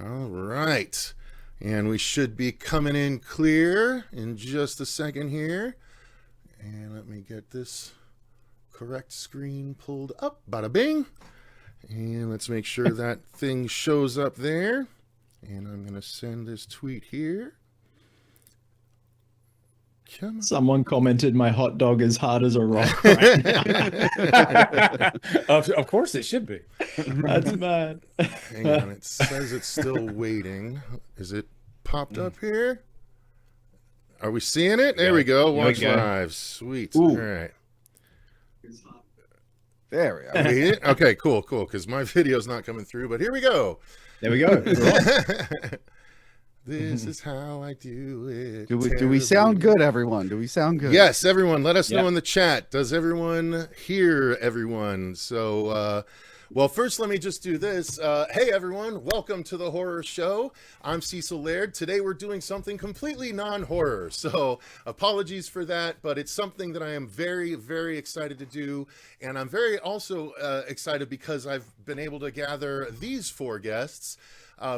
All right. And we should be coming in clear in just a second here. And let me get this correct screen pulled up. Bada bing. And let's make sure that thing shows up there. And I'm going to send this tweet here. Someone commented my hot dog is hard as a rock right now. Of course it should be. That's mad. Hang on, it says it's still waiting. Is it popped up here? Are we seeing it? There we go. Watch live. Sweet. Ooh. All right. There we go. Okay, cool. Because my video's not coming through, but here we go. There we go. This is how I do it. Do we sound good, everyone? Do we sound good? Yes, everyone. Let us know in the chat. Does everyone hear everyone? So, well, first, let me just do this. Hey, everyone. Welcome to the horror show. I'm Cecil Laird. Today, we're doing something completely non-horror. So, apologies for that, but it's something that I am very, very excited to do. And I'm very also excited because I've been able to gather these 4 guests.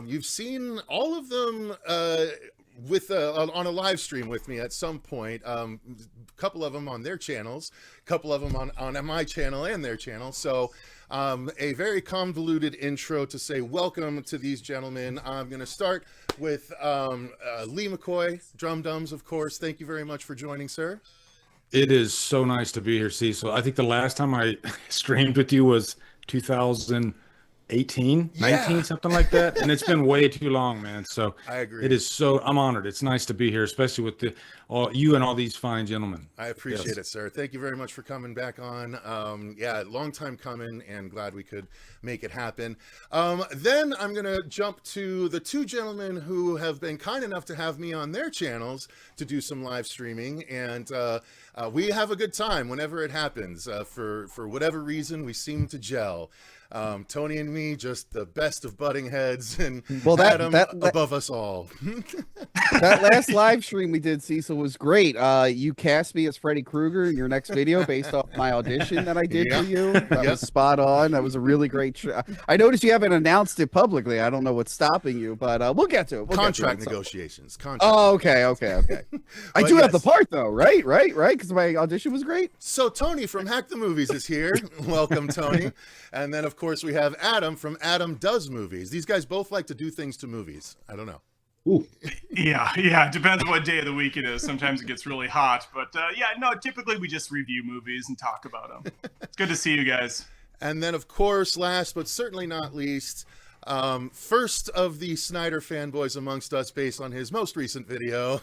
You've seen all of them on a live stream with me at some point. A couple of them on their channels, a couple of them on my channel and their channel. So a very convoluted intro to say welcome to these gentlemen. I'm going to start with Lee McCoy, Drum Dums, of course. Thank you very much for joining, sir. It is so nice to be here, Cecil. I think the last time I streamed with you was 2018, 19, something like that. And it's been way too long, man. So I agree. It is so, I'm honored. It's nice to be here, especially with you and all these fine gentlemen. I appreciate it, sir. Thank you very much for coming back on. Long time coming and glad we could make it happen. Then I'm going to jump to the 2 gentlemen who have been kind enough to have me on their channels to do some live streaming. And we have a good time whenever it happens. For whatever reason, we seem to gel. Tony and me, just the best of butting heads, and Adam above us all. That last live stream we did, Cecil, was great. You cast me as Freddy Krueger in your next video based off my audition that I did for you. That was spot on. That was a really great I noticed you haven't announced it publicly. I don't know what's stopping you, but we'll get to it. Contract negotiations. Oh, okay. I do have the part, though, right? Because my audition was great. So Tony from Hack the Movies is here. Welcome, Tony. And then, of course, we have Adam from Adam Does Movies. These guys both like to do things to movies. I don't know. Ooh. Yeah. It depends what day of the week it is. Sometimes it gets really hot. But, typically we just review movies and talk about them. It's good to see you guys. And then, of course, last but certainly not least, first of the Snyder fanboys amongst us based on his most recent video.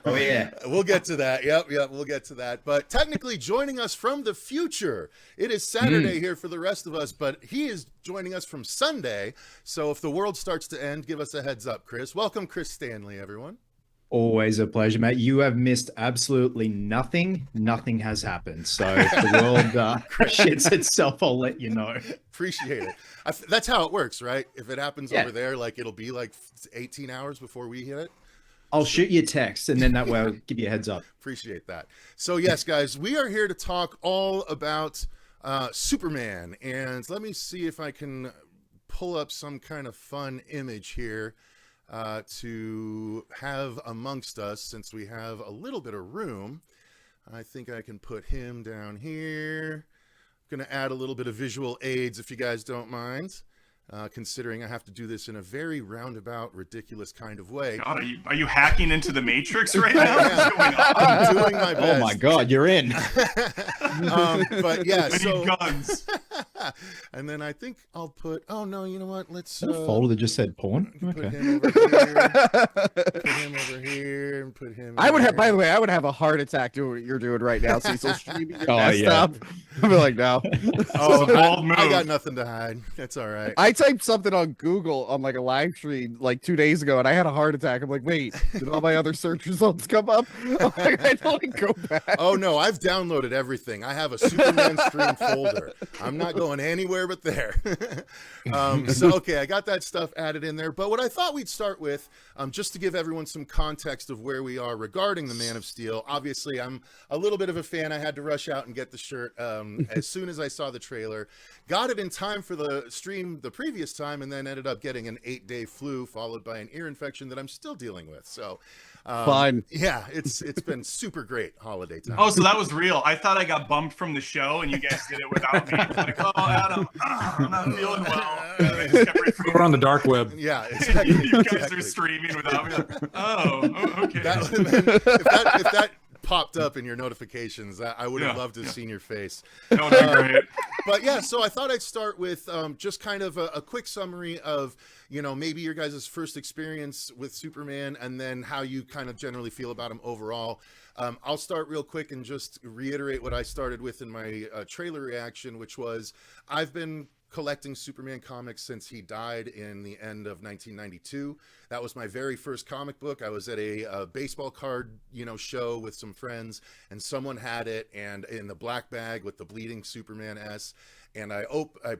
Oh, yeah. We'll get to that. Yep, we'll get to that. But technically joining us from the future. It is Saturday here for the rest of us, but he is joining us from Sunday. So if the world starts to end, give us a heads up, Chris. Welcome, Chris Stanley, everyone. Always a pleasure, mate. You have missed absolutely nothing. Nothing has happened. So if the world shits itself, I'll let you know. Appreciate it. That's how it works, right? If it happens over there, like it'll be like 18 hours before we hit it. I'll shoot you a text, and then that way I'll give you a heads up. Appreciate that. So yes, guys, we are here to talk all about Superman. And let me see if I can pull up some kind of fun image here to have amongst us, since we have a little bit of room. I think I can put him down here. I'm going to add a little bit of visual aids if you guys don't mind, considering I have to do this in a very roundabout, ridiculous kind of way. God, are you hacking into the Matrix right now? What's going on? I'm doing my best. Oh my God, you're in. But yeah, I need guns. And then I think I'll put, oh no, you know what? Let's a folder that just said porn. put Okay. him over here, and put him I would have, here. by the way, I would have a heart attack doing what you're doing right now, Cecil, streaming your Oh, desktop. I'd be like, no. Oh, bold move. I got nothing to hide. That's all right. I typed something on Google on like a live stream like 2 days ago, and I had a heart attack. I'm like, wait, did all my other search results come up? I'm like, I had to like go back. Oh no, I've downloaded everything. I have a Superman stream folder. I'm not going going anywhere but there. So, okay, I got that stuff added in there. But what I thought we'd start with, just to give everyone some context of where we are regarding the Man of Steel. Obviously, I'm a little bit of a fan. I had to rush out and get the shirt as soon as I saw the trailer. Got it in time for the stream the previous time, and then ended up getting an 8-day flu followed by an ear infection that I'm still dealing with. So, fine. Yeah, it's been super great holiday time. Oh, so that was real. I thought I got bumped from the show, and you guys did it without me. It's like, oh, Adam, I'm not feeling well. I just kept referring- We're on the dark web. Yeah, exactly. You guys are streaming without me. Like, okay. If that popped up in your notifications, I would have loved to have seen your face. That would be great. But yeah, so I thought I'd start with just kind of a quick summary of, maybe your guys' first experience with Superman, and then how you kind of generally feel about him overall. I'll start real quick and just reiterate what I started with in my trailer reaction, which was I've been collecting Superman comics since he died in the end of 1992. That was my very first comic book. I was at a baseball card, show with some friends, and someone had it, and in the black bag with the bleeding Superman S. And I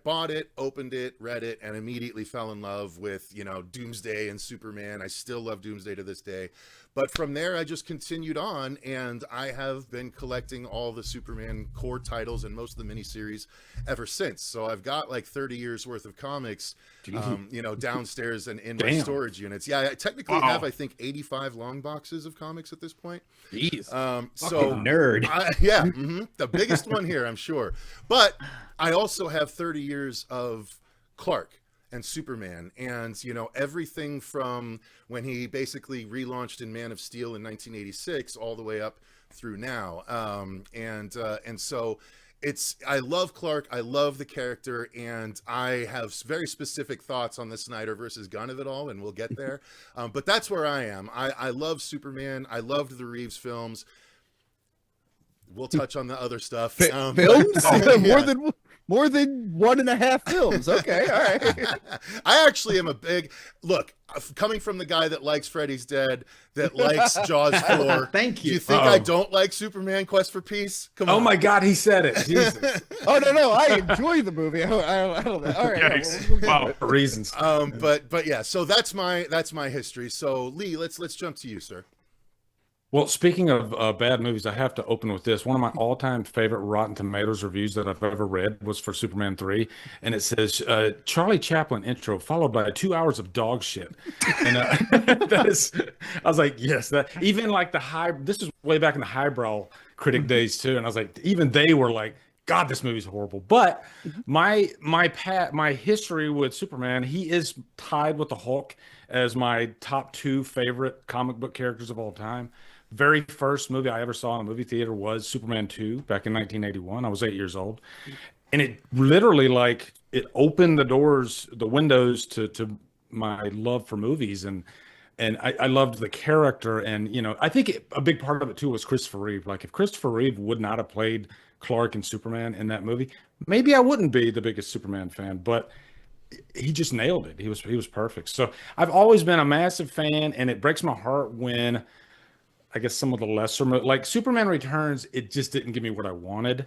bought it, opened it, read it, and immediately fell in love with, Doomsday and Superman. I still love Doomsday to this day. But from there, I just continued on, and I have been collecting all the Superman core titles and most of the miniseries ever since. So I've got like 30 years worth of comics, downstairs and in my storage units. Yeah, I technically have, I think, 85 long boxes of comics at this point. Jeez. So nerd. The biggest one here, I'm sure. But I also have 30 years of Clark and Superman, and everything from when he basically relaunched in Man of Steel in 1986 all the way up through now. And so I love Clark, I love the character, and I have very specific thoughts on the Snyder versus Gunn of it all, and we'll get there. But that's where I am. I love Superman. I loved the Reeves films. We'll touch on the other stuff. Films? Yeah. More than 1.5 films. Okay, all right. I actually am a big look. Coming from the guy that likes Freddy's Dead, that likes Jaws 4. Thank you. Do you think I don't like Superman Quest for Peace? Come on. Oh my God, he said it. Jesus. Oh no, I enjoy the movie. I don't know. All right. Yikes. Wow. For reasons. But yeah. So that's my history. So Lee, let's jump to you, sir. Well, speaking of bad movies, I have to open with this. One of my all-time favorite Rotten Tomatoes reviews that I've ever read was for Superman 3, and it says, Charlie Chaplin intro followed by 2 hours of dog shit. And I was like, yes, that even like this is way back in the highbrow critic days too, and I was like, even they were like, God, this movie's horrible. But my history with Superman, he is tied with the Hulk as my top 2 favorite comic book characters of all time. Very first movie I ever saw in a movie theater was Superman 2 back in 1981. I was 8 years old. And it literally it opened the windows to my love for movies. And I loved the character. And, I think a big part of it too was Christopher Reeve. Like if Christopher Reeve would not have played Clark and Superman in that movie, maybe I wouldn't be the biggest Superman fan, but he just nailed it. He was perfect. So I've always been a massive fan, and it breaks my heart when I guess some of the lesser, like Superman Returns, it just didn't give me what I wanted.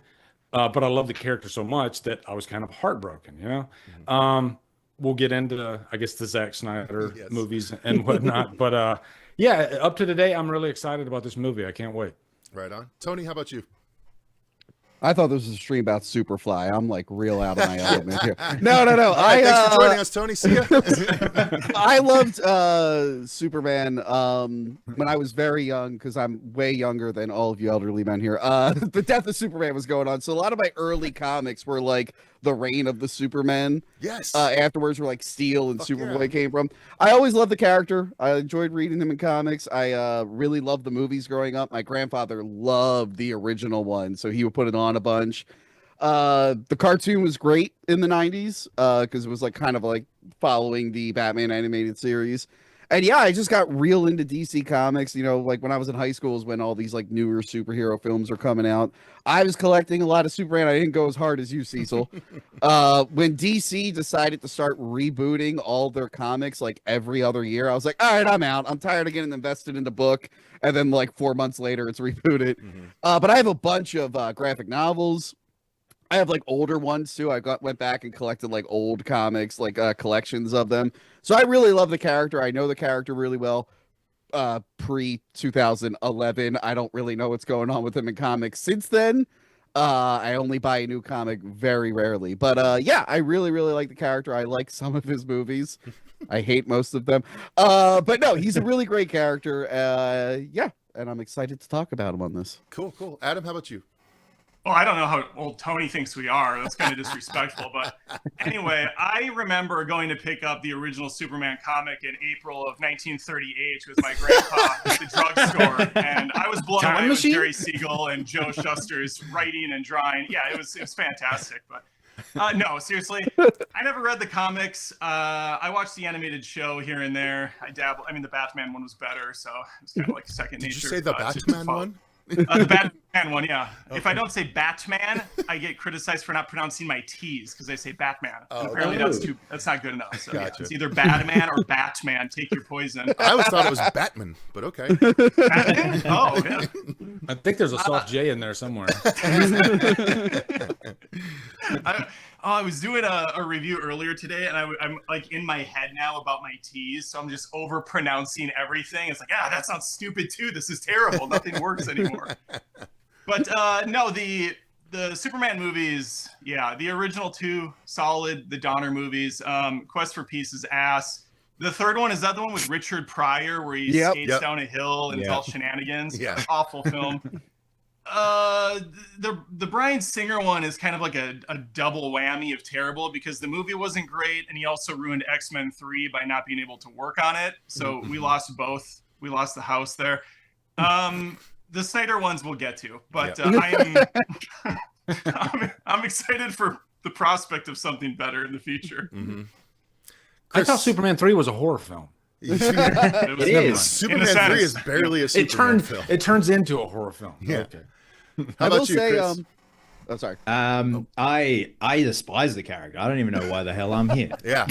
But I love the character so much that I was kind of heartbroken, Mm-hmm. We'll get into, I guess, the Zack Snyder movies and whatnot. But up to today, I'm really excited about this movie. I can't wait. Right on. Tony, how about you? I thought this was a stream about Superfly. I'm like real out of my element here. No. Thanks for joining us, Tony. See ya. I loved Superman when I was very young, because I'm way younger than all of you elderly men here. The death of Superman was going on, so a lot of my early comics were like the reign of the Superman. Yes. Afterwards were like Steel and Superboy came from. I always loved the character. I enjoyed reading him in comics. I really loved the movies growing up. My grandfather loved the original one, so he would put it on a bunch. The cartoon was great in the 90s because it was like kind of like following the Batman animated series. And yeah, I just got real into DC Comics. Like when I was in high school is when all these like newer superhero films are coming out. I was collecting a lot of Superman. I didn't go as hard as you, Cecil. When DC decided to start rebooting all their comics like every other year, I was like, all right, I'm out. I'm tired of getting invested in the book. And then like 4 months later, it's rebooted. Mm-hmm. But I have a bunch of graphic novels. I have like older ones too. Went back and collected like old comics, like collections of them. So I really love the character. I know the character really well. Pre 2011, I don't really know what's going on with him in comics since then. I only buy a new comic very rarely, but yeah, I really like the character. I like some of his movies. I hate most of them. But no, he's a really great character. Yeah, and I'm excited to talk about him on this. Cool. Adam, how about you? Well, I don't know how old Tony thinks we are. That's kind of disrespectful. But anyway, I remember going to pick up the original Superman comic in April of 1938 with my grandpa at the drugstore. And I was blown away with Jerry Siegel and Joe Shuster's writing and drawing. Yeah, it was fantastic. But no, seriously, I never read the comics. I watched the animated show here and there. I dabbled. I mean, the Batman one was better, so it was kind of like second nature. Did you say the Batman one? The Batman one, yeah. Okay. If I don't say Batman, I get criticized for not pronouncing my T's because I say Batman. And apparently that's not good enough. So yeah, it's either Batman or Batman. Take your poison. I always thought it was Batman, but okay. Batman? Oh, yeah. I think there's a soft J in there somewhere. I was doing a review earlier today, and I'm like in my head now about my T's, so I'm just over pronouncing everything. It's like, that sounds stupid too. This is terrible. Nothing works anymore. But no, the Superman movies, yeah, the original two, solid. The Donner movies, Quest for Peace is ass. The third one, is that the one with Richard Pryor where he skates down a hill and it's all shenanigans? Yeah. Awful film. The Bryan Singer one is kind of like a double whammy of terrible because the movie wasn't great and he also ruined X-Men 3 by not being able to work on it. So we lost both. We lost the house there. The Snyder ones we'll get to, but I'm excited for the prospect of something better in the future. Mm-hmm. I thought Superman 3 was a horror film. It is. Superman 3 is barely a Superman film. It turns into a horror film. Yeah. Okay. How about you, Chris? Oh, sorry. I despise the character. I don't even know why the hell I'm here. Yeah.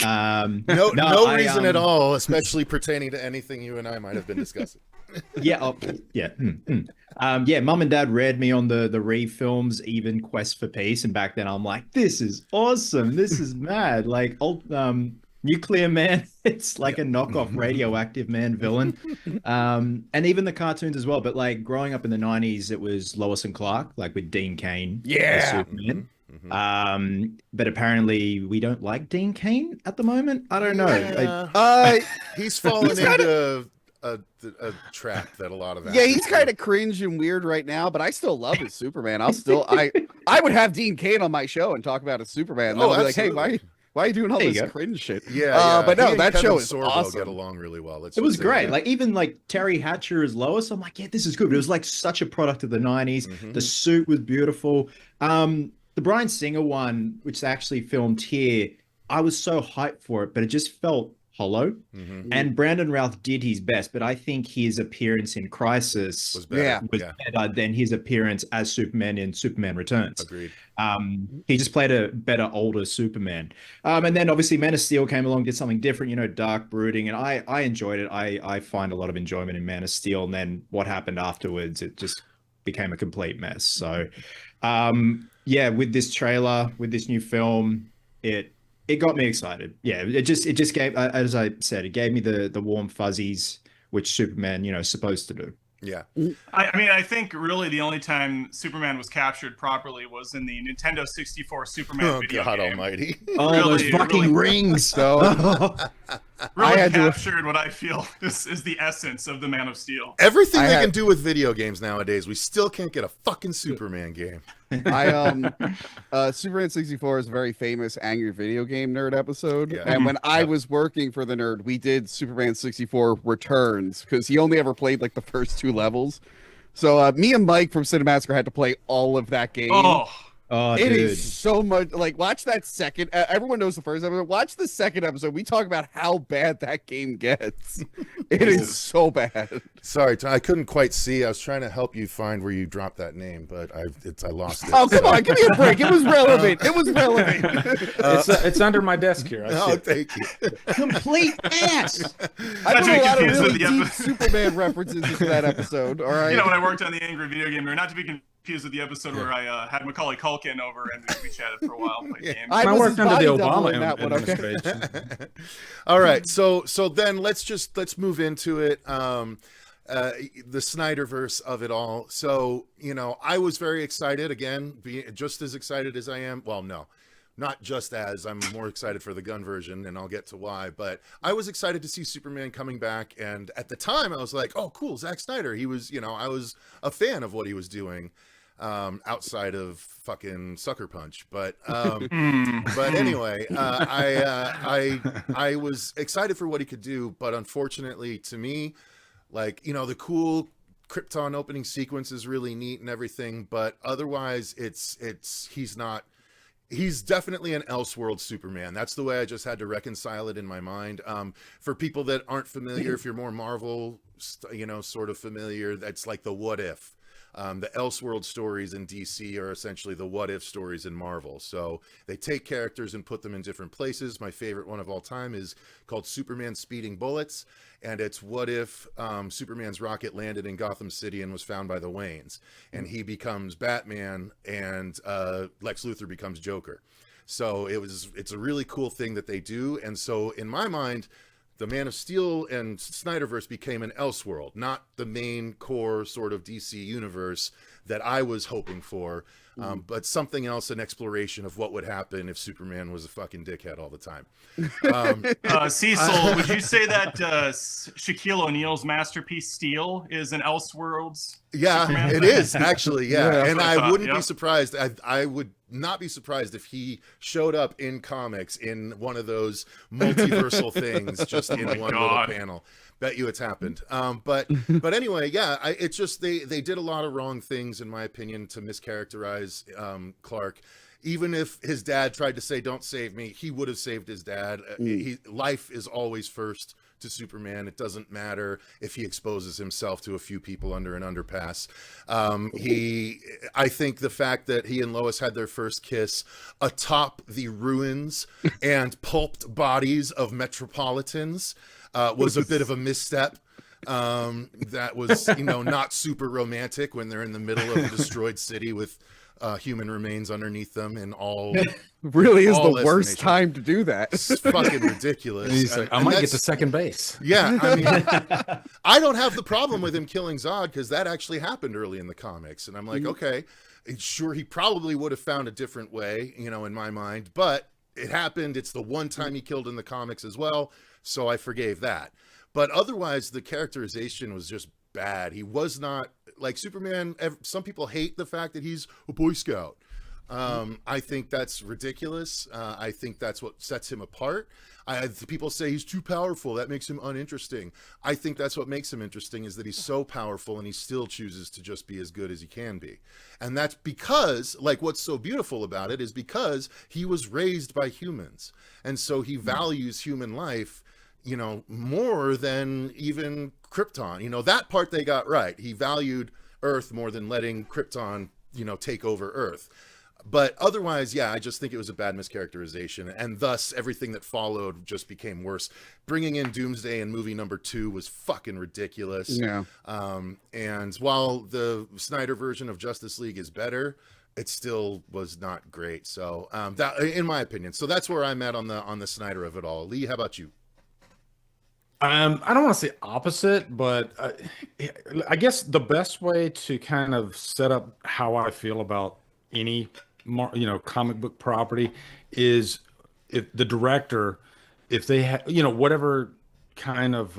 No reason at all, especially pertaining to anything you and I might have been discussing. Yeah. Yeah. Mum and Dad read me on the Reeve films, even Quest for Peace, and back then I'm like, this is awesome. This is mad. Like Nuclear Man, it's like a knockoff Radioactive Man villain. And even the cartoons as well. But like growing up in the 90s, it was Lois and Clark, like with Dean Cain as Superman. But apparently we don't like Dean Cain at the moment. I don't know. He's fallen into a trap that a lot of he's kind of cringe and weird right now, but I still love his Superman. I would have Dean Cain on my show and talk about his Superman. And I'll be like, hey, why are you doing all this cringe shit? Yeah. But no, that show is Sorbo awesome. Get along really well. It was great. Like even like Terry Hatcher as Lois, I'm like, yeah, this is good. But it was like such a product of the 90s. The suit was beautiful. The Bryan Singer one, which they actually filmed here, I was so hyped for it, but it just felt hollow. And Brandon Routh did his best, but I think his appearance in Crisis was better than his appearance as Superman in Superman Returns. Agreed. He just played a better, older Superman. And then obviously Man of Steel came along, did something different, dark, brooding, and I enjoyed it. I find a lot of enjoyment in Man of Steel, and then what happened afterwards, it just became a complete mess. So with this trailer, with this new film, it got me excited. Yeah, it just gave, as I said, it gave me the warm fuzzies, which Superman, is supposed to do. Yeah. I mean, I think really the only time Superman was captured properly was in the Nintendo 64 Superman video God game. Almighty. Those fucking rings, though. Really captured what I feel is the essence of the Man of Steel. Everything they can do with video games nowadays, we still can't get a fucking Superman game. Superman 64 is a very famous Angry Video Game Nerd episode. Yeah. And when I was working for the Nerd, we did Superman 64 Returns because he only ever played like the first 2 levels. So me and Mike from Cinemassacre had to play all of that game. Oh, it dude. is so much. Like, watch that second. Everyone knows the first episode. Watch the second episode. We talk about how bad that game gets. It is so bad. Sorry, I couldn't quite see. I was trying to help you find where you dropped that name, but I lost it. Oh, come on. Give me a break. It was relevant. It's under my desk here. Thank you. Complete ass. I put a lot of really deep Superman references into that episode. All right. When I worked on the Angry Video Game, not to be confused Is it the episode where I had Macaulay Culkin over and we chatted for a while, played games? I was worked his under body the double Obama in that one, okay? administration. All right, so then let's move into it. The Snyderverse of it all. So, you know, I was very excited, again, just as excited as I am. Well, no, not just as. I'm more excited for the Gunn version, and I'll get to why. But I was excited to see Superman coming back. And at the time, I was like, oh, cool, Zack Snyder. He was, you know, I was a fan of what he was doing outside of fucking Sucker Punch. But anyway, I was excited for what he could do. But unfortunately, to me, like, you know, the cool Krypton opening sequence is really neat and everything, but otherwise he's definitely an Elseworld Superman. That's the way I just had to reconcile it in my mind. For people that aren't familiar, if you're more Marvel, you know, sort of familiar, that's like the what if. The Elseworld stories in DC are essentially the what if stories in Marvel. So they take characters and put them in different places. My favorite one of all time is called Superman Speeding Bullets. And it's what if Superman's rocket landed in Gotham City and was found by the Waynes, and he becomes Batman, and Lex Luthor becomes Joker. So it's a really cool thing that they do. And so in my mind, the Man of Steel and Snyderverse became an Elseworld, not the main core sort of DC universe that I was hoping for, but something else, an exploration of what would happen if Superman was a fucking dickhead all the time. Cecil, would you say that Shaquille O'Neal's masterpiece Steel is an Elseworlds? Yeah, Superman it thing? is actually. Yeah, and I wouldn't be yeah. surprised. I would not be surprised if he showed up in comics in one of those multiversal things, just in one God. little panel. Bet you it's happened. But anyway, yeah, it's just they did a lot of wrong things, in my opinion, to mischaracterize Clark. Even if his dad tried to say, "Don't save me," he would have saved his dad. Life is always first to Superman. It doesn't matter if he exposes himself to a few people under an underpass. I think the fact that he and Lois had their first kiss atop the ruins and pulped bodies of metropolitans was a bit of a misstep. That was, you know, not super romantic when they're in the middle of a destroyed city with human remains underneath them and all. Really is all the worst estimation. time to do that. It's fucking ridiculous. He's like, I might get to second base. Yeah, I mean, I don't have the problem with him killing Zod because that actually happened early in the comics, and I'm like, okay, sure, he probably would have found a different way, you know, in my mind, but it happened. It's the one time he killed in the comics as well, so I forgave that. But otherwise, the characterization was just bad. He was not like Superman. Some people hate the fact that he's a Boy Scout. I think that's ridiculous. I think that's what sets him apart. People say he's too powerful. That makes him uninteresting. I think that's what makes him interesting, is that he's so powerful and he still chooses to just be as good as he can be. And that's because, like, what's so beautiful about it is because he was raised by humans. And so he values human life, you know, more than even Krypton. You know, that part they got right. He valued Earth more than letting Krypton, you know, take over Earth. But otherwise, yeah, I just think it was a bad mischaracterization, and thus everything that followed just became worse. Bringing in Doomsday in movie number 2 was fucking ridiculous. Yeah. And while the Snyder version of Justice League is better, it still was not great. So that, in my opinion, so that's where I'm at on the Snyder of it all. Lee, how about you? I don't want to say opposite, but I guess the best way to kind of set up how I feel about any comic book property is if the director, if they have, you know, whatever kind of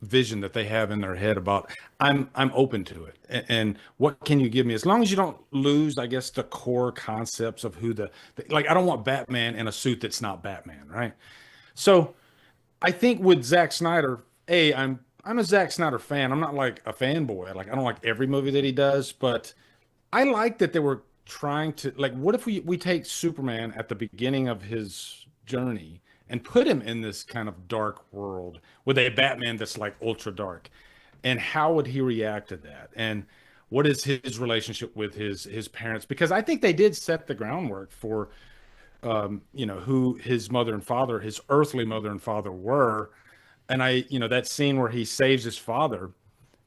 vision that they have in their head about, I'm open to it. And what can you give me? As long as you don't lose, I guess, the core concepts of who like, I don't want Batman in a suit that's not Batman, right? So I think with Zack Snyder, I'm a Zack Snyder fan. I'm not like a fanboy. Like, I don't like every movie that he does, but I like that they were trying to, like, what if we take Superman at the beginning of his journey and put him in this kind of dark world with a Batman that's like ultra dark, and how would he react to that, and what is his relationship with his parents? Because I think they did set the groundwork for who his mother and father, his earthly mother and father, were. And that scene where he saves his father,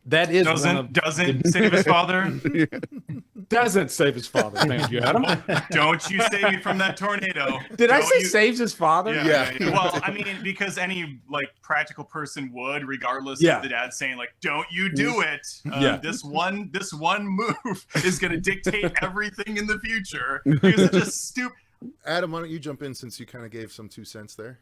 That is doesn't save his father. Doesn't save his father. Thank you, Adam. Don't you save me from that tornado. Did I Don't say you... saves his father? Yeah. Well, I mean, because any like practical person would, regardless of the dad saying like, "Don't you do it." This one move is going to dictate everything in the future. Because it's just stupid. Adam, why don't you jump in since you kind of gave some 2 cents there?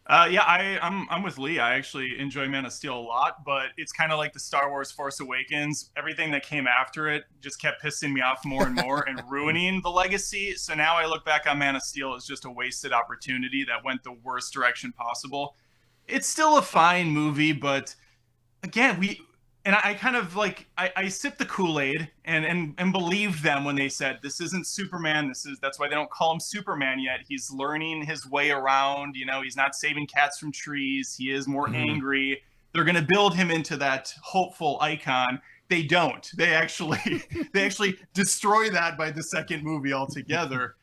I'm with Lee. I actually enjoy Man of Steel a lot, but it's kind of like the Star Wars Force Awakens. Everything that came after it just kept pissing me off more and more and ruining the legacy. So now I look back on Man of Steel as just a wasted opportunity that went the worst direction possible. It's still a fine movie, but again, I kind of like I sipped the Kool-Aid and believed them when they said this isn't Superman. That's why they don't call him Superman yet. He's learning his way around. You know, he's not saving cats from trees. He is more angry. They're gonna build him into that hopeful icon. They don't. They actually destroy that by the second movie altogether.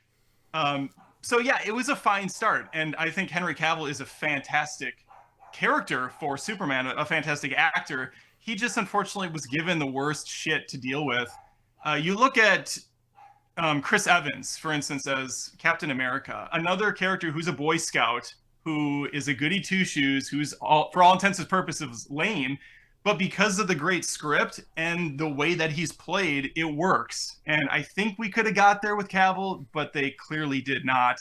So yeah, it was a fine start, and I think Henry Cavill is a fantastic character for Superman, a fantastic actor. He just unfortunately was given the worst shit to deal with. You look at Chris Evans, for instance, as Captain America, another character who's a Boy Scout, who is a goody two-shoes, who's for all intents and purposes lame, but because of the great script and the way that he's played, it works. And I think we could have got there with Cavill, but they clearly did not.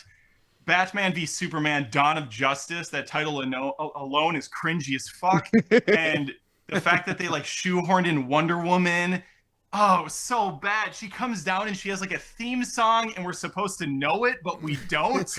Batman v Superman: Dawn of Justice, that title alone is cringy as fuck. And the fact that they like shoehorned in Wonder Woman, oh, it was so bad. She comes down and she has like a theme song, and we're supposed to know it, but we don't.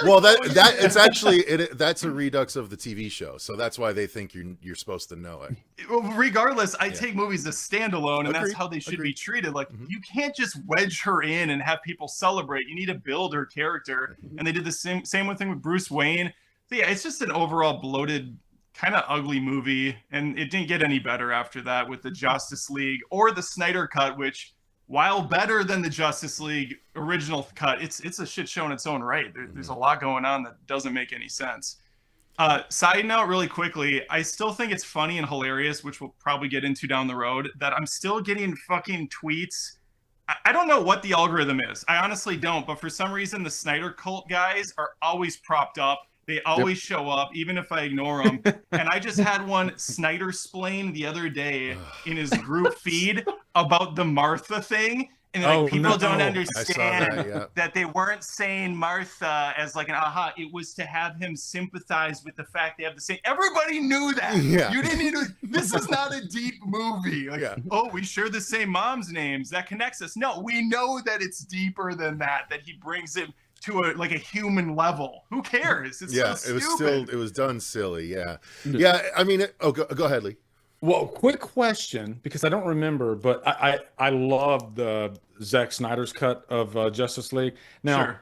Well, it's actually that's a redux of the TV show, so that's why they think you're supposed to know it. Well, regardless, I take movies as standalone, and that's how they should Agreed. be treated. Like you can't just wedge her in and have people celebrate. You need to build her character, and they did the same thing with Bruce Wayne. So yeah, it's just an overall bloated, kind of ugly movie, and it didn't get any better after that with the Justice League or the Snyder Cut, which, while better than the Justice League original cut, it's a shit show in its own right. There's a lot going on that doesn't make any sense. Side note, really quickly, I still think it's funny and hilarious, which we'll probably get into down the road, that I'm still getting fucking tweets. I don't know what the algorithm is. I honestly don't, but for some reason, the Snyder Cult guys are always propped up. They always show up, even if I ignore them. And I just had one Snyder-splain the other day in his group feed about the Martha thing. And like, people don't understand that they weren't saying Martha as like an aha. It was to have him sympathize with the fact they have the same. Everybody knew that. Yeah. You didn't need to. This is not a deep movie. Like, oh, we share the same mom's names. That connects us. No, we know that it's deeper than that. That he brings him to a human level. Who cares? It's so stupid. It was done silly. Yeah. I mean, go ahead, Lee. Well, quick question, because I don't remember, but I love the Zack Snyder's cut of Justice League. Now,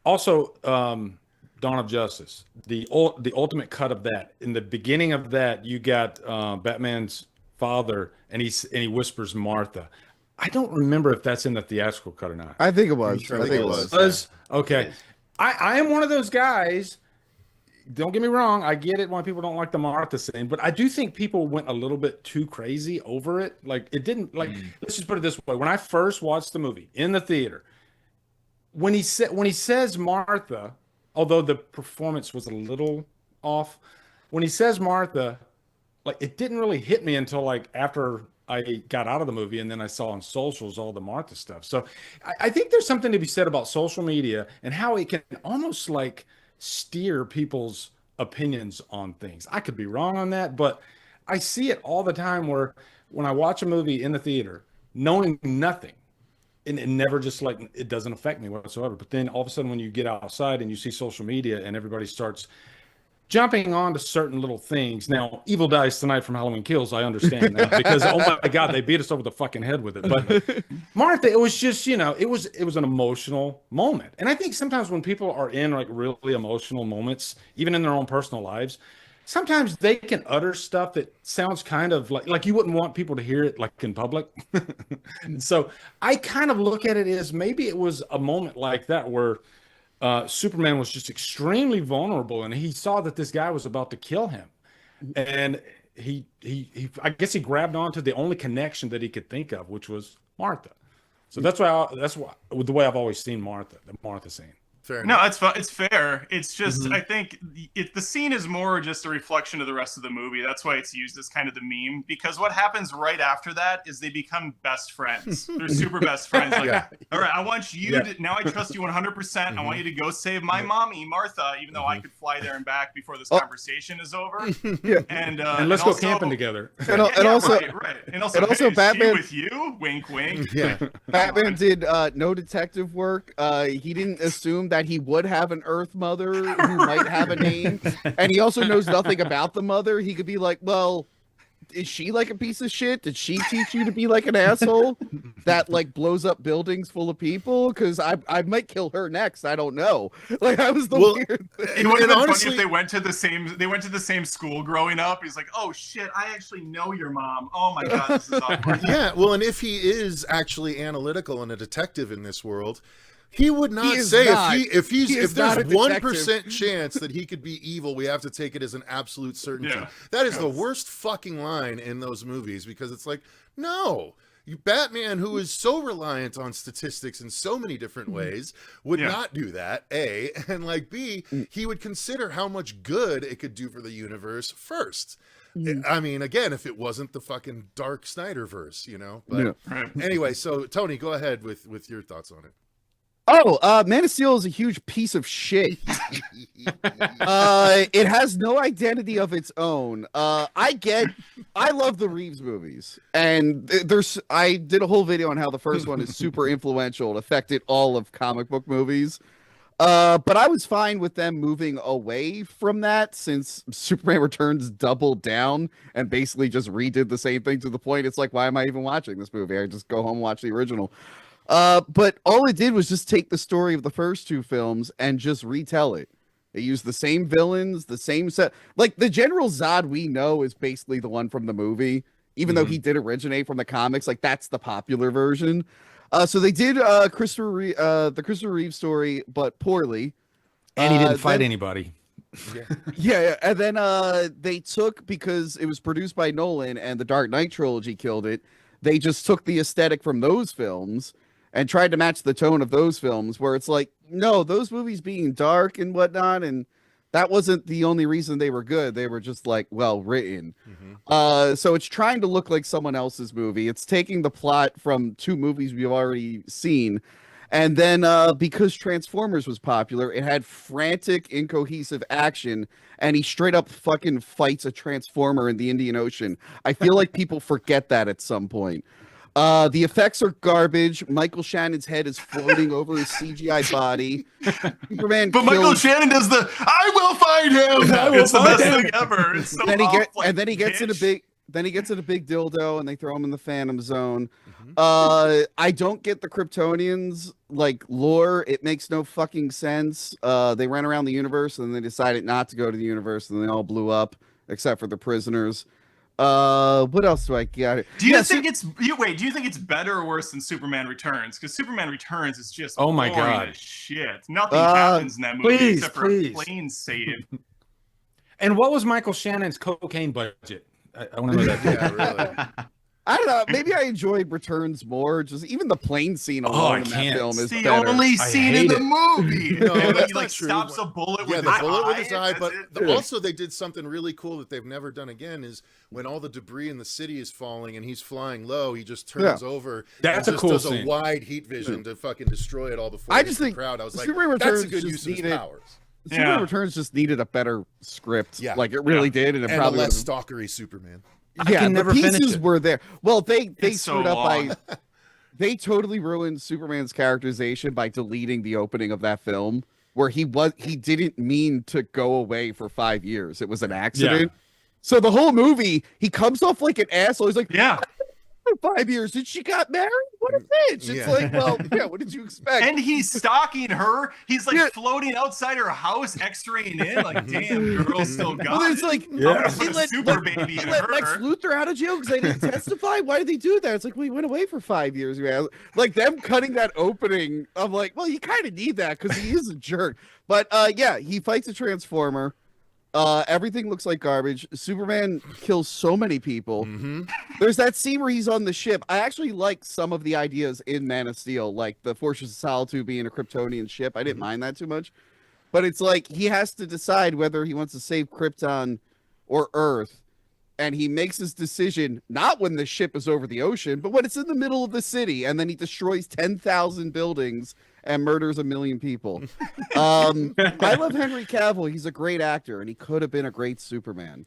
also Dawn of Justice, the ultimate cut of that. In the beginning of that, you got Batman's father, and he whispers Martha. I don't remember if that's in the theatrical cut or not. I think it was. Sure, I think it was. Okay. I am one of those guys. Don't get me wrong. I get it why people don't like the Martha scene, but I do think people went a little bit too crazy over it. Like it didn't let's just put it this way. When I first watched the movie in the theater, when he says Martha, although the performance was a little off, when he says Martha, like it didn't really hit me until like after I got out of the movie and then I saw on socials all the Martha stuff. So I think there's something to be said about social media and how it can almost like steer people's opinions on things. I could be wrong on that, but I see it all the time where when I watch a movie in the theater, knowing nothing, and it never just like, it doesn't affect me whatsoever. But then all of a sudden when you get outside and you see social media and everybody starts jumping on to certain little things. Now, Evil Dies Tonight from Halloween Kills, I understand now because, oh my God, they beat us over the fucking head with it. But Martha, it was just, it was an emotional moment. And I think sometimes when people are in like really emotional moments, even in their own personal lives, sometimes they can utter stuff that sounds kind of like you wouldn't want people to hear it like in public. So I kind of look at it as maybe it was a moment like that where Superman was just extremely vulnerable and he saw that this guy was about to kill him. and he I guess he grabbed onto the only connection that he could think of, which was Martha. So that's why the way I've always seen Martha, the Martha scene. Fair No, enough. it's fair. It's just I think the scene is more just a reflection of the rest of the movie. That's why it's used as kind of the meme, because what happens right after that is they become best friends. They're super best friends. Like, all right, I want you to now. I trust you 100%. I want you to go save my mommy, Martha, even though I could fly there and back before this conversation is over. And let's go also, camping together. And also, right. And also hey, Batman is she with you. Wink, wink. Yeah. Batman did no detective work. He didn't assume that he would have an Earth mother who might have a name, and he also knows nothing about the mother. He could be like, well, is she like a piece of shit? Did she teach you to be like an asshole that like blows up buildings full of people? Because I might kill her next. I don't know. Like, I was the weird thing. It would have been honestly, funny if they went to the same school growing up. He's like, oh shit, I actually know your mom. Oh my god, this is awkward. Yeah, well, and if he is actually analytical and a detective in this world, he would not say if there's 1% chance that he could be evil, we have to take it as an absolute certainty. Yeah. That is the worst fucking line in those movies, because it's like, no, Batman, who is so reliant on statistics in so many different ways, would not do that, A, and like B, he would consider how much good it could do for the universe first. I mean, again, if it wasn't the fucking dark Snyderverse, you know? But anyway, so Tony, go ahead with your thoughts on it. Oh, Man of Steel is a huge piece of shit. It has no identity of its own. I love the Reeves movies, and I did a whole video on how the first one is super influential. It affected all of comic book movies. But I was fine with them moving away from that, since Superman Returns doubled down and basically just redid the same thing, to the point it's like, why am I even watching this movie? I just go home and watch the original. But all it did was just take the story of the first two films and just retell it. They used the same villains, the same set. Like, the General Zod we know is basically the one from the movie, even though he did originate from the comics. Like, that's the popular version. So they did the Christopher Reeve story, but poorly. And he didn't fight anybody. Yeah. And then they took, because it was produced by Nolan and the Dark Knight trilogy killed it, they just took the aesthetic from those films and tried to match the tone of those films, where it's like, no, those movies being dark and whatnot, and that wasn't the only reason they were good. They were just like well written. So it's trying to look like someone else's movie. It's taking the plot from two movies we've already seen. And then because Transformers was popular, it had frantic, incohesive action, and he straight up fucking fights a Transformer in the Indian Ocean. I feel like people forget that at some point. The effects are garbage. Michael Shannon's head is floating over his CGI body. Superman Michael Shannon does the "I will find him." It's the best thing ever. It's so then he gets in a big dildo, and they throw him in the Phantom Zone. I don't get the Kryptonians like lore. It makes no fucking sense. They ran around the universe, and then they decided not to go to the universe, and they all blew up except for the prisoners. What else do I got? Do you think it's better or worse than Superman Returns? Because Superman Returns is just my god, as shit. Nothing happens in that movie except for a plane save. And what was Michael Shannon's cocaine budget? I want to know that. Yeah, really. I don't know. Maybe I enjoyed Returns more. Just even the plane scene alone in that film is the better. only scene in the movie. No, that's he not like true. stops a bullet with the his bullet eye. with his eye. But That's it. also they did something really cool that they've never done again. Is when all the debris in the city is falling and he's flying low, he just turns over. That's and a cool does scene. a wide heat vision to fucking destroy it all before I just think the crowd. I was like, Superman that's a Returns good just use of his powers. Superman Returns just needed a better script. Yeah. Like it really did, and it And probably a less would've- stalkery Superman. Yeah, can never the finish pieces it. were there. Well, they It's so screwed up long. by they totally ruined Superman's characterization by deleting the opening of that film, where he didn't mean to go away for 5 years. It was an accident. So the whole movie, he comes off like an asshole. He's like, Yeah. for 5 years, and she got married? What a bitch. It's like, well, yeah, what did you expect? And he's stalking her. He's like floating outside her house, X-raying in. Like, damn, girl still got Well, it's it. like, I'm gonna they put a let, super baby they in let Lex her. Luthor out of jail because they didn't testify? Why did they do that? It's like, well, he went away for 5 years. Man. Like, them cutting that opening, I'm like, well, you kind of need that because he is a jerk. But, yeah, he fights a Transformer. Everything looks like garbage. Superman kills so many people. Mm-hmm. There's that scene where he's on the ship. I actually like some of the ideas in Man of Steel, like the Fortress of Solitude being a Kryptonian ship. I didn't mind that too much. But it's like he has to decide whether he wants to save Krypton or Earth. And he makes his decision not when the ship is over the ocean, but when it's in the middle of the city. And then he destroys 10,000 buildings and murders 1 million people. I love Henry Cavill. He's a great actor, and he could have been a great Superman.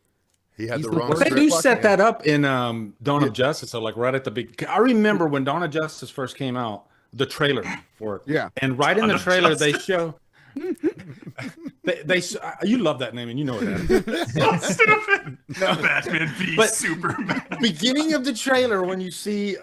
He had He's the the wrong worst. They script. do set that up in Dawn of Justice. So like right at the big, I remember when Dawn of Justice first came out, the trailer for it. Yeah. And right in Dawn the of trailer, they Justice. show. They you love that name and you know it. So stupid. Batman v But- Superman. Beginning of the trailer when you see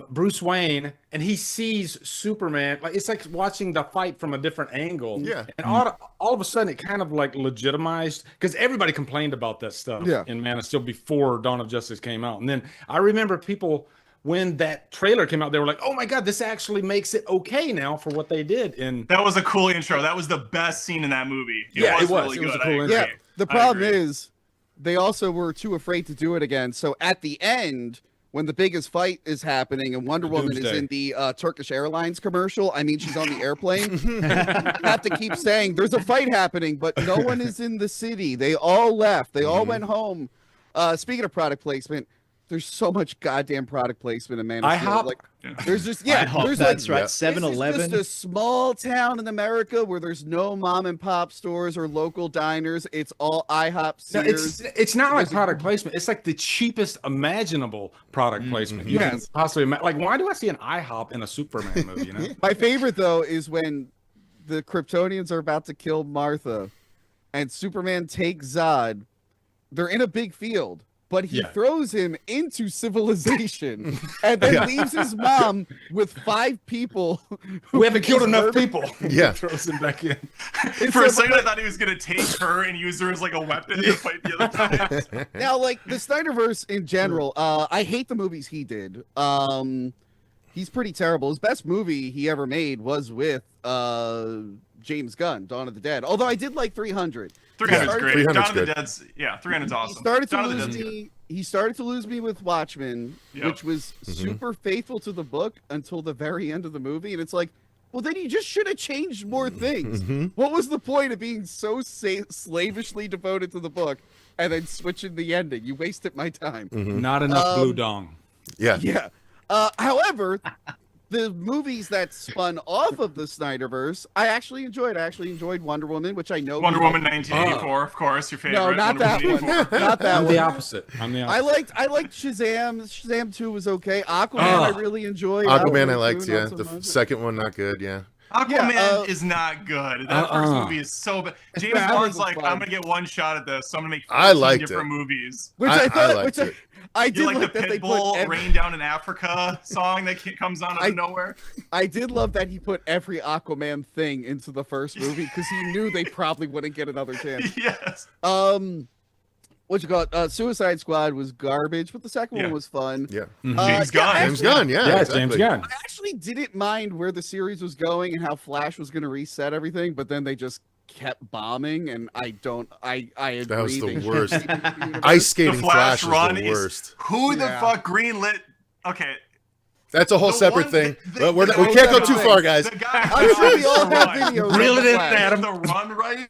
Bruce Wayne and he sees Superman, like it's like watching the fight from a different angle. Yeah. And all of a sudden it kind of like legitimized because everybody complained about that stuff in Man of Steel before Dawn of Justice came out. And then I remember people when that trailer came out, they were like, "Oh my God, this actually makes it okay now for what they did." And That was a cool intro. That was the best scene in that movie. Yeah, it was. Really It was a good. cool I intro. agree. Yeah, the I problem agree. is they also were too afraid to do it again. So at the end, when the biggest fight is happening and Wonder Woman is Doomsday. in the Turkish Airlines commercial, I mean, she's on the airplane, you have to keep saying, there's a fight happening, but no one is in the city. They all left. They all went home. Speaking of product placement, there's so much goddamn product placement in Man of Steel. IHOP. Like, Yeah. there's just, IHOP, there's that's like, right. this is just 7-Eleven. a small town in America where there's no mom and pop stores or local diners. It's all IHOP, no, Sears. it's not like product placement. It's like the cheapest imaginable product placement you can Yes. possibly imagine. Like, why do I see an IHOP in a Superman movie? You know? My favorite though is when the Kryptonians are about to kill Martha, and Superman takes Zod. They're in a big field, but he Yeah. throws him into civilization and then leaves his mom with 5 people. We haven't killed he's enough murdered. people. Yeah. Throws him back in. For a second, I thought he was gonna take her and use her as like a weapon to fight the other guys. Now, like the Snyderverse in general, I hate the movies he did. He's pretty terrible. His best movie he ever made was with James Gunn, Dawn of the Dead. Although I did like 300. 300's great. 300's Dawn of the good. Dead's 300's awesome. He started to Dawn of the lose Dead's good. me. He started to lose me with Watchmen, Yep. which was super faithful to the book until the very end of the movie, and it's like, well, then you just should have changed more things. What was the point of being so slavishly devoted to the book and then switching the ending? You wasted my time. Not enough blue dong. Yeah. Yeah. However, the movies that spun off of the Snyderverse, I actually enjoyed. I actually enjoyed Wonder Woman, which I know Wonder we- Woman 1984, of course, your favorite. No, not Wonder that Woman one. 84. Not that I'm one. the opposite. I'm the opposite. I liked Shazam. Shazam 2 was okay. Aquaman I really enjoyed. Aquaman I Aquaman liked, 2, yeah. not so The much. second one, not good, yeah. Aquaman is not good. That first movie is so bad. James bad Gunn's was like, fun. I'm gonna get one shot at this, so I'm gonna make I 15 liked different it. movies. Which I I thought, liked which it. I You did like like the that they Pitbull put. "Rain Down in Africa" song that comes on out of nowhere? I did love that he put every Aquaman thing into the first movie because he knew they probably wouldn't get another chance. Yes. What you call it? Suicide Squad was garbage, but the second Yeah. one was fun. Yeah. James Gunn. James Gunn, yeah. Yeah, exactly. James Gunn. I actually didn't mind where the series was going and how Flash was going to reset everything, but then they just kept bombing, and I agree. That was the they should worst. keep it in the universe. Ice The skating Flash Flash run is the is worst. who the Yeah. fuck greenlit? Okay, That's a whole The separate one- thing. the- But we the can't go guy- too far, guys. the guy. I'm sure we all have Run. videos. Reel of it in, Flash. Adam. The run right.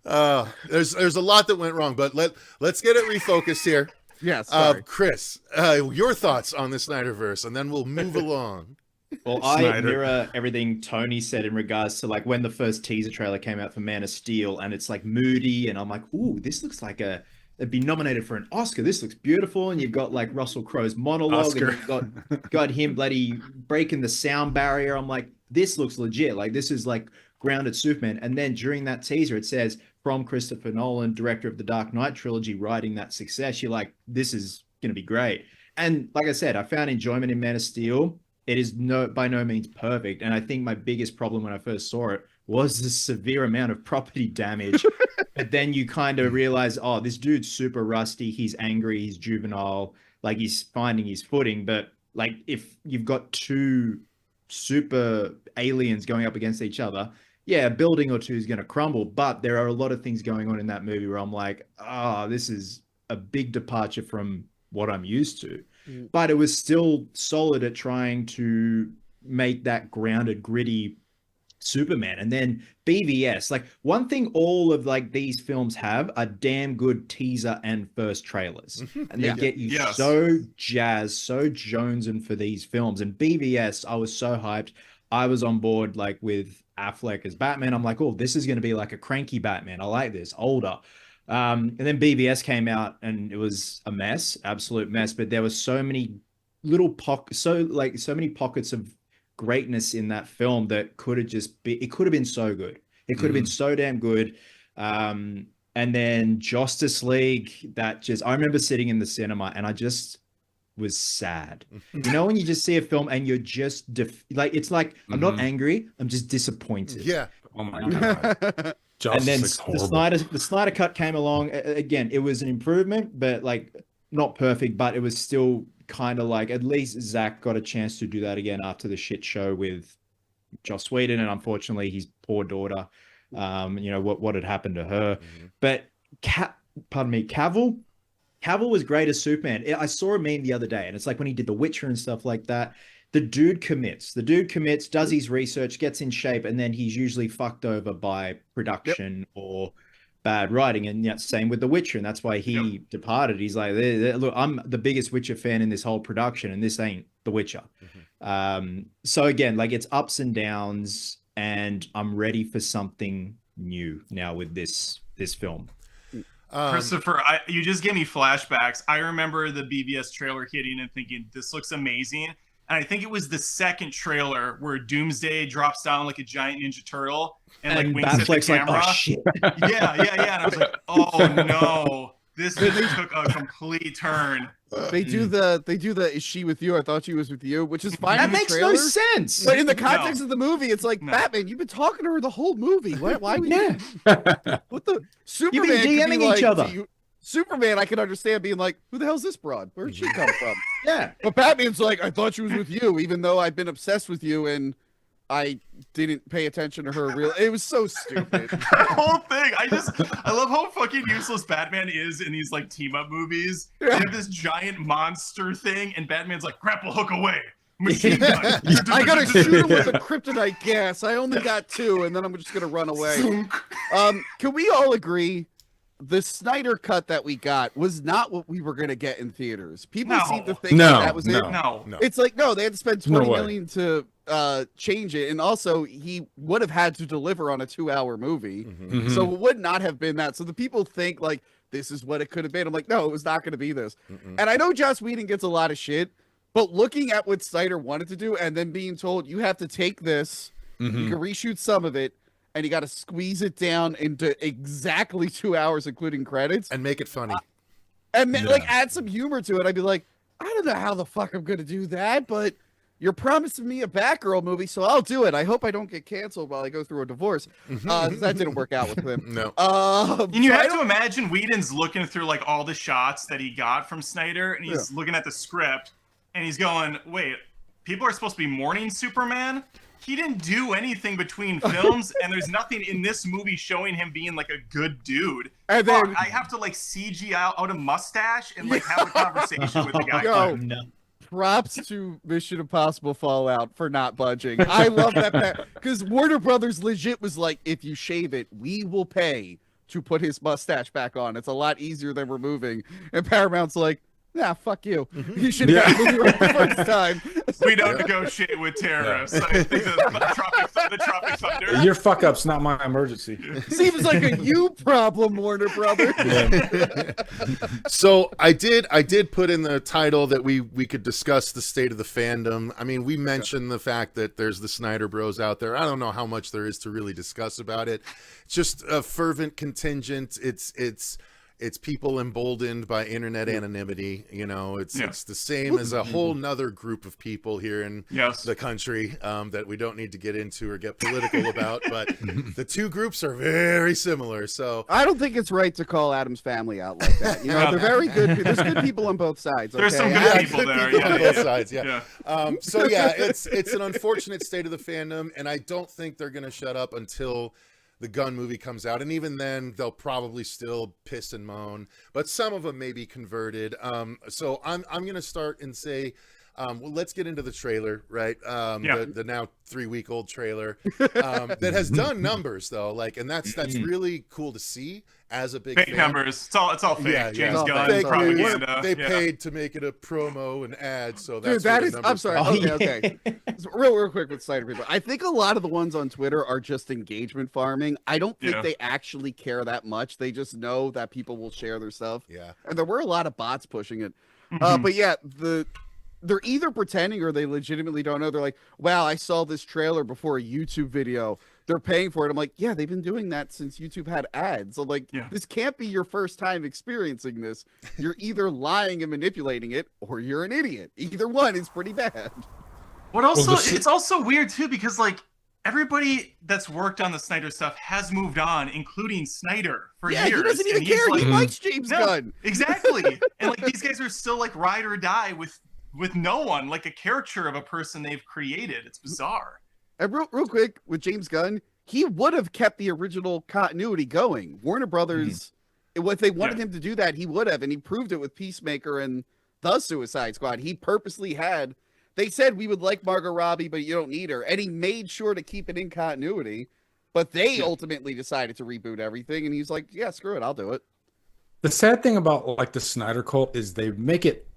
There's a lot that went wrong, but let's get it refocused here. Yes, sorry. Chris, your thoughts on the Snyderverse, and then we'll move along. Well, I Snyder. mirror everything Tony said in regards to like when the first teaser trailer came out for Man of Steel, and it's like moody, and I'm like, ooh, this looks like it'd be nominated for an Oscar. This looks beautiful, and you've got like Russell Crowe's monologue, Oscar. and you've got him bloody breaking the sound barrier. I'm like, this looks legit. Like this is like grounded Superman. And then during that teaser, it says from Kristopher Nolan, director of the Dark Knight trilogy, writing that success. You're like, this is gonna be great. And like I said, I found enjoyment in Man of Steel. It is by no means perfect. And I think my biggest problem when I first saw it was the severe amount of property damage. But then you kind of realize, oh, this dude's super rusty. He's angry. He's juvenile. Like he's finding his footing. But like if you've got two super aliens going up against each other, yeah, a building or two is going to crumble, but there are a lot of things going on in that movie where I'm like, this is a big departure from what I'm used to. But it was still solid at trying to make that grounded, gritty Superman. And then BVS, like one thing all of like these films have are damn good teaser and first trailers. And they get you so jazzed, so jonesing for these films. And BVS, I was so hyped. I was on board like with Affleck as Batman. I'm like, oh, this is going to be like a cranky Batman. I like this, older. And then BVS came out and it was a mess, absolute mess. But there was so many little pockets, so many pockets of greatness in that film that could have it could have been so good. It could have been so damn good. And then Justice League, I remember sitting in the cinema and I just was sad. You know, when you just see a film and you're just it's like I'm not angry, I'm just disappointed. Yeah. Oh my god. And then the Snyder cut came along. Again, it was an improvement, but like not perfect, but it was still kind of like at least Zach got a chance to do that again after the shit show with Joss Whedon and unfortunately his poor daughter. You know what had happened to her. But Cavill was great as Superman. I saw a meme the other day, and it's like when he did The Witcher and stuff like that. The dude commits, does his research, gets in shape, and then he's usually fucked over by production or bad writing. And yeah, same with The Witcher, and that's why he departed. He's like, look, I'm the biggest Witcher fan in this whole production, and this ain't The Witcher. So again, like it's ups and downs, and I'm ready for something new now with this film. Kristopher, you just gave me flashbacks. I remember the BVS trailer hitting and thinking, this looks amazing. And I think it was the second trailer where Doomsday drops down like a giant Ninja Turtle and like winks at the camera. Like, oh, shit. Yeah. And I was like, oh no, this took a complete turn. They do the is she with you? I thought she was with you, which is fine. That makes no sense. But in the context of the movie, it's like Batman. You've been talking to her the whole movie. Why would you? What the Superman? You've been DMing each other. Superman, I can understand being like, who the hell's this broad? Where'd she come from? Yeah. But Batman's like, I thought she was with you, even though I've been obsessed with you and I didn't pay attention to her it was so stupid. The whole thing. I love how fucking useless Batman is in these like team up movies. They have this giant monster thing, and Batman's like, grapple hook away. Machine gun. I gotta shoot him with a kryptonite gas. I only got 2, and then I'm just gonna run away. Can we all agree? The Snyder cut that we got was not what we were going to get in theaters. People seem to think that was it. No. It's like, no, they had to spend $20 million to change it. And also, he would have had to deliver on a 2-hour movie. So it would not have been that. So the people think, like, this is what it could have been. I'm like, no, it was not going to be this. And I know Joss Whedon gets a lot of shit, but looking at what Snyder wanted to do and then being told, you have to take this, you can reshoot some of it, and you got to squeeze it down into exactly 2 hours, including credits, and make it funny, and like add some humor to it. I'd be like, I don't know how the fuck I'm gonna do that, but you're promising me a Batgirl movie, so I'll do it. I hope I don't get canceled while I go through a divorce. That didn't work out with him. No. And you have to imagine Whedon's looking through like all the shots that he got from Snyder, and he's looking at the script, and he's going, "Wait, people are supposed to be mourning Superman." He didn't do anything between films, and there's nothing in this movie showing him being like a good dude. And then I have to like CG out a mustache and like have a conversation with the guy. Props to Mission Impossible Fallout for not budging. I love that because Warner Brothers legit was like, if you shave it, we will pay to put his mustache back on. It's a lot easier than removing. And Paramount's like, nah, fuck you. You should have got the movie right the first time. We don't negotiate with terrorists. I think the Tropic Thunder. Your fuck up's not my emergency. Seems like a you problem, Warner Brother. So I did put in the title that we could discuss the state of the fandom. I mean, we mentioned the fact that there's the Snyder Bros out there. I don't know how much there is to really discuss about it. It's just a fervent contingent. It's it's people emboldened by internet anonymity. You know, it's the same as a whole nother group of people here in the country that we don't need to get into or get political about. But the two groups are very similar. So I don't think it's right to call Adam's family out like that. You know, they're very good. There's good people on both sides. Okay? There's some good people there. On both sides. So it's an unfortunate state of the fandom, and I don't think they're going to shut up until the Gunn movie comes out, and even then they'll probably still piss and moan, but some of them may be converted. So I'm going to start and say, well, let's get into the trailer, right? The now 3-week-old trailer that has done numbers though, like, and that's really cool to see as a big fake fan. numbers. It's all fake. James Gunn fake propaganda. They paid to make it a promo and ad, so that's dude, that is. I'm sorry. Okay. So real quick with Snyder people. I think a lot of the ones on Twitter are just engagement farming. I don't think they actually care that much. They just know that people will share their stuff. Yeah. And there were a lot of bots pushing it. But yeah, they're either pretending or they legitimately don't know. They're like, wow, I saw this trailer before a YouTube video. They're paying for it. I'm like, yeah, they've been doing that since YouTube had ads. So like, this can't be your first time experiencing this. You're either lying and manipulating it or you're an idiot. Either one is pretty bad. What also, it's also weird too, because like everybody that's worked on the Snyder stuff has moved on, including Snyder for years. He doesn't even care. Like, he likes James Gunn. Exactly. And like these guys are still like ride or die with no one, like a caricature of a person they've created. It's bizarre. And real quick, with James Gunn, he would have kept the original continuity going. Warner Brothers, if they wanted him to do that, he would have, and he proved it with Peacemaker and the Suicide Squad. He purposely had, they said we would like Margot Robbie, but you don't need her, and he made sure to keep it in continuity, but they ultimately decided to reboot everything, and he's like, yeah, screw it, I'll do it. The sad thing about like the Snyder cult is they make it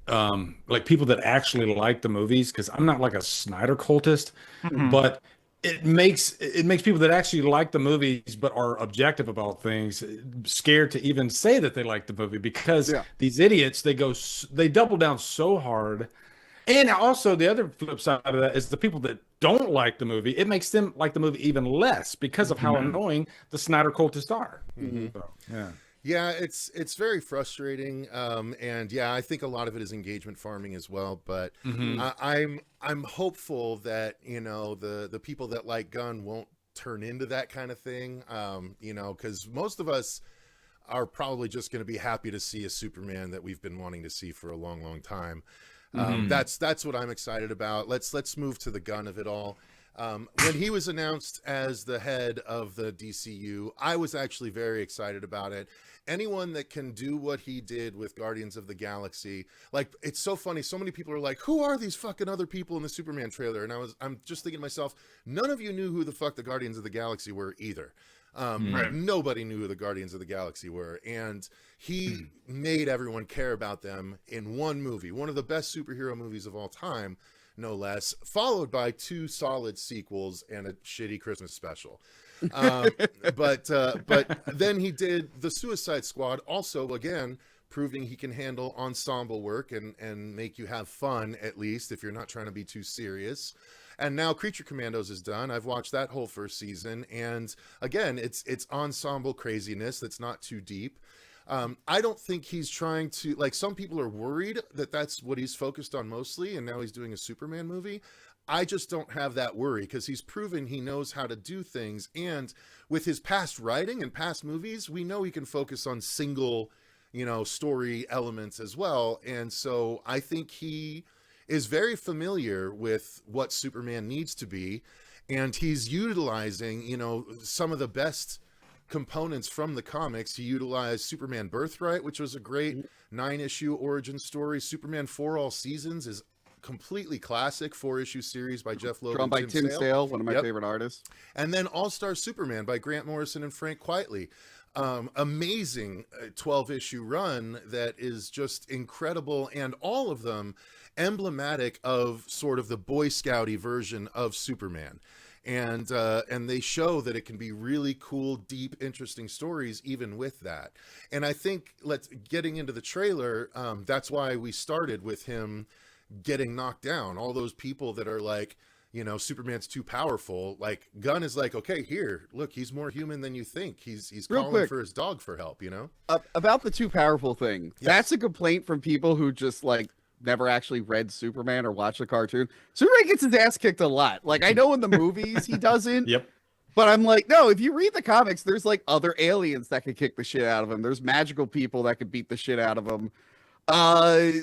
like people that actually like the movies, because I'm not like a Snyder cultist, but it makes people that actually like the movies but are objective about things scared to even say that they like the movie, because these idiots, they double down so hard. And also the other flip side of that is the people that don't like the movie, it makes them like the movie even less because of how annoying the Snyder cultists are. So, yeah, it's very frustrating, and I think a lot of it is engagement farming as well. But I'm hopeful that the people that like Gunn won't turn into that kind of thing, because most of us are probably just going to be happy to see a Superman that we've been wanting to see for a long, long time. That's what I'm excited about. Let's move to the Gunn of it all. When he was announced as the head of the DCU, I was actually very excited about it. Anyone that can do what he did with Guardians of the Galaxy, like, it's so funny. So many people are like, who are these fucking other people in the Superman trailer? And I'm just thinking to myself, none of you knew who the fuck the Guardians of the Galaxy were either. Nobody knew who the Guardians of the Galaxy were. And he made everyone care about them in one movie, one of the best superhero movies of all time, no less, followed by 2 solid sequels and a shitty Christmas special. But then he did the Suicide Squad, also again proving he can handle ensemble work and make you have fun, at least if you're not trying to be too serious. And now Creature Commandos is done. I've watched that whole first season, and again, it's ensemble craziness that's not too deep. I don't think he's trying to, like, some people are worried that that's what he's focused on mostly, and now he's doing a Superman movie. I just don't have that worry, because he's proven he knows how to do things, and with his past writing and past movies, we know he can focus on single, story elements as well. And so I think he is very familiar with what Superman needs to be, and he's utilizing, some of the best components from the comics. He utilized Superman Birthright, which was a great 9-issue origin story. Superman For All Seasons is completely classic 4-issue series by Jeff Loeb, drawn by Tim Sale, one of my favorite artists. And then All-Star Superman by Grant Morrison and Frank Quitely. Amazing 12-issue run that is just incredible, and all of them emblematic of sort of the Boy Scouty version of Superman. And they show that it can be really cool, deep, interesting stories even with that. And I think getting into the trailer, that's why we started with him getting knocked down. All those people that are like, Superman's too powerful. Like Gunn is like, okay, here, look, he's more human than you think. He's Real calling quick. for his dog for help. About the too powerful thing. Yes. That's a complaint from people who just like never actually read Superman or watched the cartoon. Superman gets his ass kicked a lot. Like I know in the movies he doesn't. Yep. But I'm like, no, if you read the comics, there's like other aliens that could kick the shit out of him. There's magical people that could beat the shit out of him.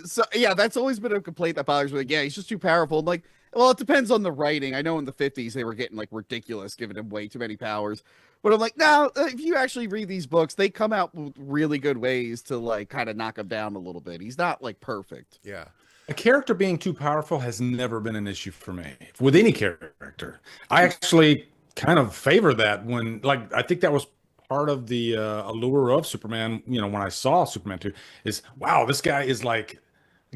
So yeah, that's always been a complaint that bothers me. Like, yeah, he's just too powerful. I'm like, well, it depends on the writing. I know in the 50s they were getting like ridiculous, giving him way too many powers. But I'm like, no, if you actually read these books, they come out with really good ways to like kind of knock him down a little bit. He's not like perfect. Yeah. A character being too powerful has never been an issue for me with any character. I actually kind of favor that when, like, I think that was part of the allure of Superman, when I saw Superman 2 is, wow, this guy is like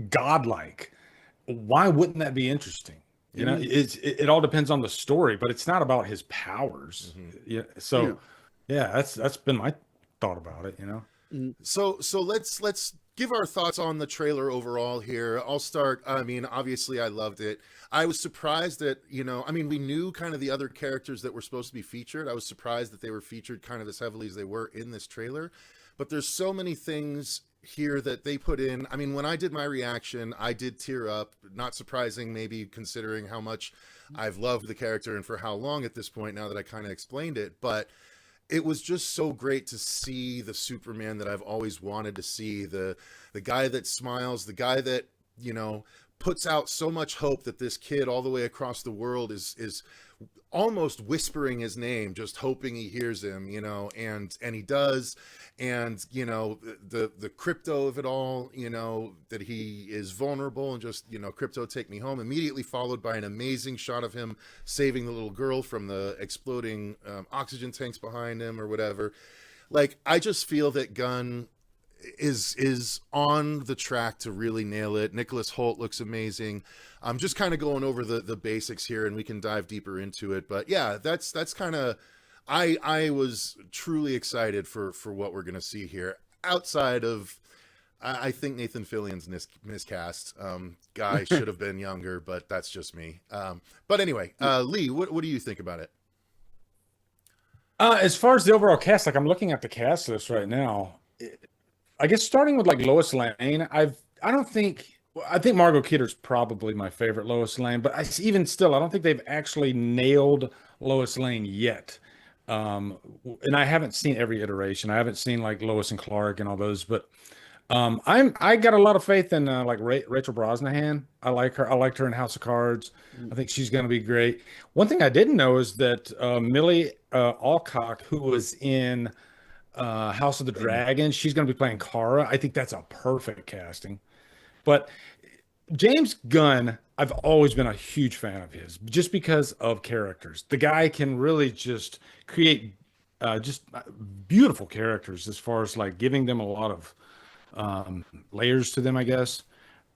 godlike. Why wouldn't that be interesting? It all depends on the story, but it's not about his powers. Yeah. So yeah, that's been my thought about it, So let's give our thoughts on the trailer overall here. I'll start. I mean, obviously I loved it. I was surprised that, we knew kind of the other characters that were supposed to be featured. I was surprised that they were featured kind of as heavily as they were in this trailer, but there's so many things here that they put in. I mean, when I did my reaction, I did tear up, not surprising, maybe considering how much I've loved the character and for how long at this point, now that I kind of explained it, but it was just so great to see the Superman that I've always wanted to see, the guy that smiles, the guy that, puts out so much hope that this kid all the way across the world is almost whispering his name, just hoping he hears him, and he does. And, the crypto of it all, that he is vulnerable and just, crypto, take me home, immediately followed by an amazing shot of him saving the little girl from the exploding oxygen tanks behind him or whatever. Like, I just feel that Gunn is on the track to really nail it. Nicholas Hoult looks amazing. I'm just kind of going over the basics here and we can dive deeper into it. But yeah, that's kind of, I was truly excited for what we're going to see here. Outside of, I think Nathan Fillion's miscast. Guy should have been younger, but that's just me. But anyway, Lee, what do you think about it? As far as the overall cast, like I'm looking at the cast list right now. I guess starting with like Lois Lane, I think Margot Kidder's probably my favorite Lois Lane, but even still, I don't think they've actually nailed Lois Lane yet. And I haven't seen every iteration. I haven't seen like Lois and Clark and all those, but I got a lot of faith in like Rachel Brosnahan. I like her. I liked her in House of Cards. I think she's going to be great. One thing I didn't know is that Millie Alcock, who was in House of the Dragon, she's going to be playing Kara. I think that's a perfect casting. But James Gunn, I've always been a huge fan of his, just because of characters. The guy can really just create just beautiful characters, as far as like giving them a lot of layers to them, I guess.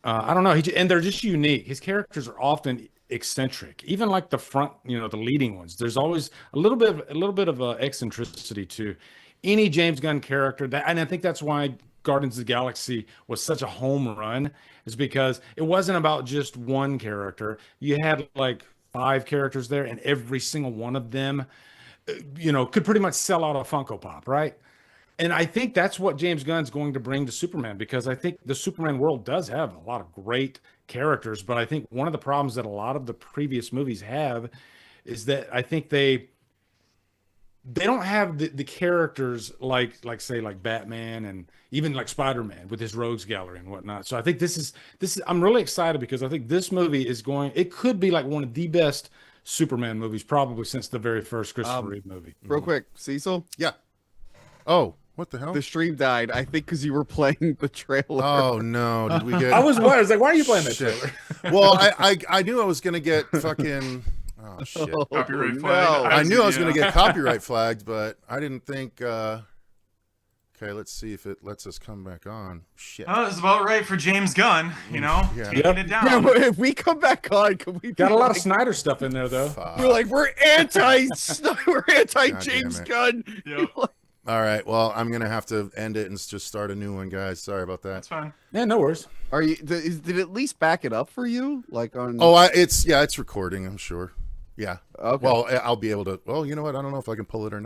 I don't know. And they're just unique. His characters are often eccentric, even like the front, the leading ones. There's always a little bit of eccentricity to any James Gunn character. And I think that's why Guardians of the Galaxy was such a home run, is because it wasn't about just one character. You had like 5 characters there, and every single one of them, could pretty much sell out a Funko Pop, right? And I think that's what James Gunn's going to bring to Superman, because I think the Superman world does have a lot of great characters, but I think one of the problems that a lot of the previous movies have is that I think they don't have the characters like say like Batman and even like Spider-Man with his rogues gallery and whatnot. So I think this is I'm really excited, because I think this movie it could be like one of the best Superman movies probably since the very first Christopher Reeve movie. Real quick, Cecil. Yeah. Oh, what the hell? The stream died, I think, because you were playing the trailer. Oh no! Did we get? I was like, why are you playing that trailer? Well, I knew I was gonna get fucking. Oh shit! Copyright no. flag. I knew I was gonna get copyright flagged, but I didn't think. Okay, let's see if it lets us come back on. Shit. Oh, it's about right for James Gunn, Yeah. taking it down. Yeah, but if we come back on, can we Got be a lot like, of Snyder stuff in there though. Fuck. we're like we're anti God James damn it. Gunn. Yep. All right. Well, I'm gonna have to end it and just start a new one, guys. Sorry about that. That's fine. Yeah, no worries. Are you? Did it at least back it up for you? Like on? Oh, it's recording. I'm sure. Yeah. okay. Well, I'll be able to. Well, you know what? I don't know if I can pull it or not.